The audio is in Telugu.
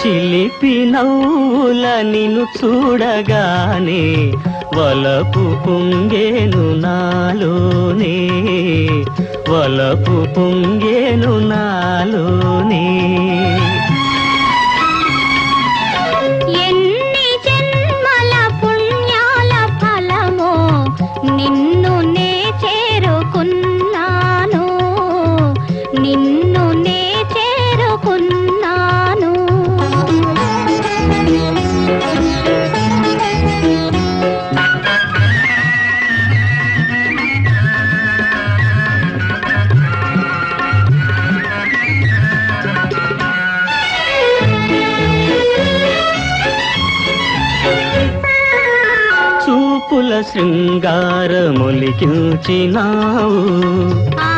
చిలిపి నవ్వుల నిన్ను చూడగానే వలపు పొంగేను నాలోనే, వలపు పొంగేను నాలోనే. ఎన్ని జన్మల పుణ్యాల ఫలమో నిన్ను నే చేరుకున్నాను, నిన్ను నే చేరుకున్నాను. చూపుల శృంగారములికించినావు, ఆ